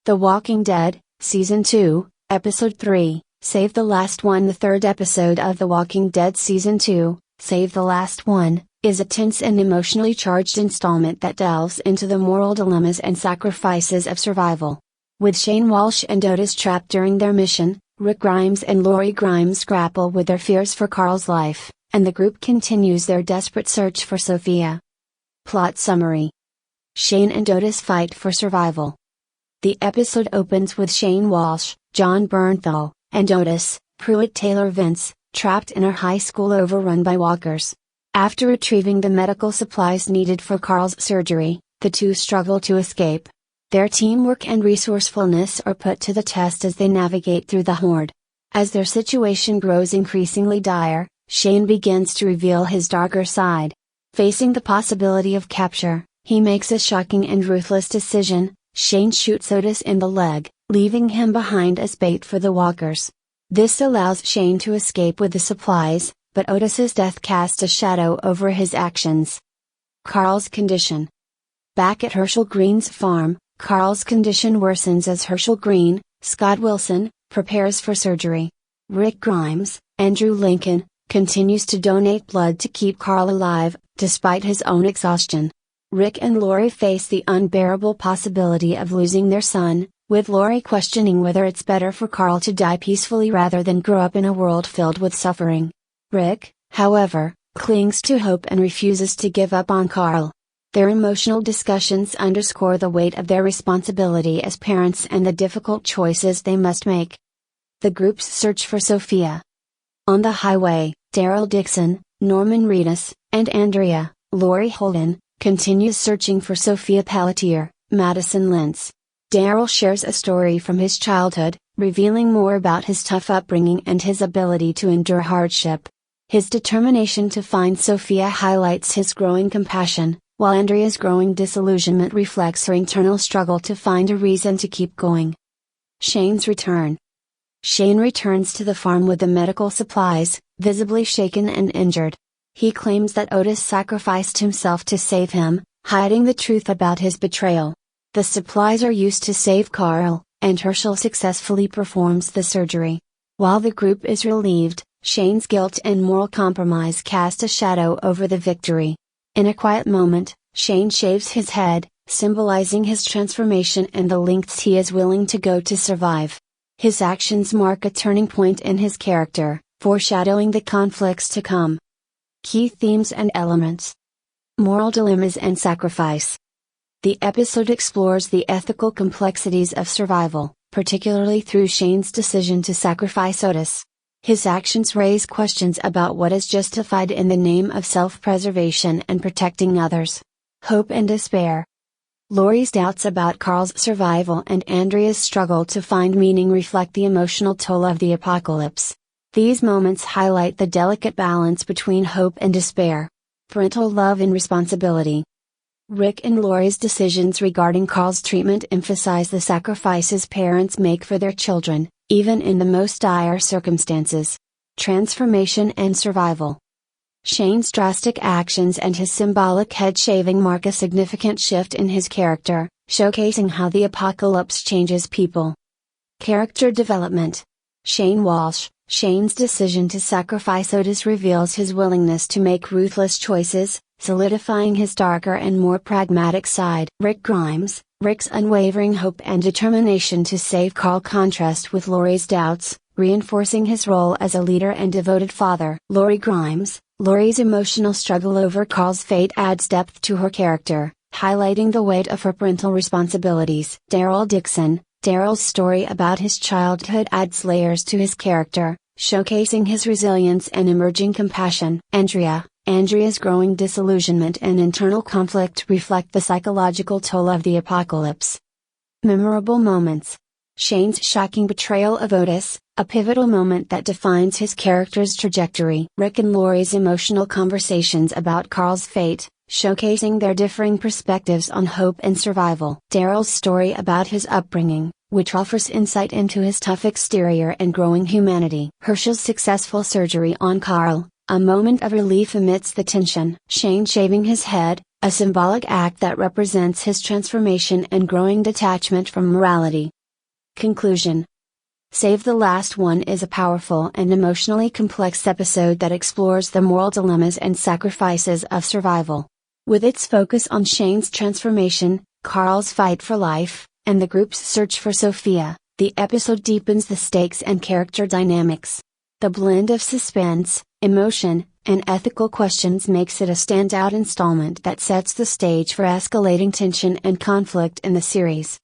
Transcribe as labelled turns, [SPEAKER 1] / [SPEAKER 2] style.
[SPEAKER 1] The Walking Dead, Season 2, Episode 3, Save the Last One. The third episode of The Walking Dead Season 2, Save the Last One, is a tense and emotionally charged installment that delves into the moral dilemmas and sacrifices of survival. With Shane Walsh and Otis trapped during their mission, Rick Grimes and Lori Grimes grapple with their fears for Carl's life, and the group continues their desperate search for Sophia. Plot summary: Shane and Otis fight for survival. The episode opens with Shane Walsh, John Bernthal, and Otis, Pruitt Taylor Vince, trapped in a high school overrun by walkers. After retrieving the medical supplies needed for Carl's surgery, the two struggle to escape. Their teamwork and resourcefulness are put to the test as they navigate through the horde. As their situation grows increasingly dire, Shane begins to reveal his darker side. Facing the possibility of capture, he makes a shocking and ruthless decision. Shane shoots Otis in the leg, leaving him behind as bait for the walkers. This allows Shane to escape with the supplies, but Otis's death casts a shadow over his actions. Carl's condition. Back at Herschel Green's farm, Carl's condition worsens as Herschel Green, Scott Wilson, prepares for surgery. Rick Grimes, Andrew Lincoln, continues to donate blood to keep Carl alive, despite his own exhaustion. Rick and Lori face the unbearable possibility of losing their son, with Lori questioning whether it's better for Carl to die peacefully rather than grow up in a world filled with suffering. Rick, however, clings to hope and refuses to give up on Carl. Their emotional discussions underscore the weight of their responsibility as parents and the difficult choices they must make. The group's search for Sophia. On the highway, Daryl Dixon, Norman Reedus, and Andrea, Lori Holden, continues searching for Sophia Pelletier, Madison Lentz. Daryl shares a story from his childhood, revealing more about his tough upbringing and his ability to endure hardship. His determination to find Sophia highlights his growing compassion, while Andrea's growing disillusionment reflects her internal struggle to find a reason to keep going. Shane's return. Shane returns to the farm with the medical supplies, visibly shaken and injured. He claims that Otis sacrificed himself to save him, hiding the truth about his betrayal. The supplies are used to save Carl, and Herschel successfully performs the surgery. While the group is relieved, Shane's guilt and moral compromise cast a shadow over the victory. In a quiet moment, Shane shaves his head, symbolizing his transformation and the lengths he is willing to go to survive. His actions mark a turning point in his character, foreshadowing the conflicts to come. Key themes and elements. Moral dilemmas and sacrifice. The episode explores the ethical complexities of survival, particularly through Shane's decision to sacrifice Otis. His actions raise questions about what is justified in the name of self-preservation and protecting others. Hope and despair. Lori's doubts about Carl's survival and Andrea's struggle to find meaning reflect the emotional toll of the apocalypse. These moments highlight the delicate balance between hope and despair. Parental love and responsibility. Rick and Lori's decisions regarding Carl's treatment emphasize the sacrifices parents make for their children, even in the most dire circumstances. Transformation and survival. Shane's drastic actions and his symbolic head shaving mark a significant shift in his character, showcasing how the apocalypse changes people. Character development. Shane Walsh. Shane's decision to sacrifice Otis reveals his willingness to make ruthless choices, solidifying his darker and more pragmatic side. Rick Grimes. Rick's unwavering hope and determination to save Carl contrast with Lori's doubts, reinforcing his role as a leader and devoted father. Lori Grimes. Lori's emotional struggle over Carl's fate adds depth to her character, highlighting the weight of her parental responsibilities. Daryl Dixon. Daryl's story about his childhood adds layers to his character, showcasing his resilience and emerging compassion. Andrea's growing disillusionment and internal conflict reflect the psychological toll of the apocalypse. Memorable moments. Shane's shocking betrayal of Otis, a pivotal moment that defines his character's trajectory. Rick and Lori's emotional conversations about Carl's fate, showcasing their differing perspectives on hope and survival. Daryl's story about his upbringing, which offers insight into his tough exterior and growing humanity. Herschel's successful surgery on Carl, a moment of relief amidst the tension. Shane shaving his head, a symbolic act that represents his transformation and growing detachment from morality. Conclusion. Save the Last One is a powerful and emotionally complex episode that explores the moral dilemmas and sacrifices of survival. With its focus on Shane's transformation, Carl's fight for life, and the group's search for Sophia, the episode deepens the stakes and character dynamics. The blend of suspense, emotion, and ethical questions makes it a standout installment that sets the stage for escalating tension and conflict in the series.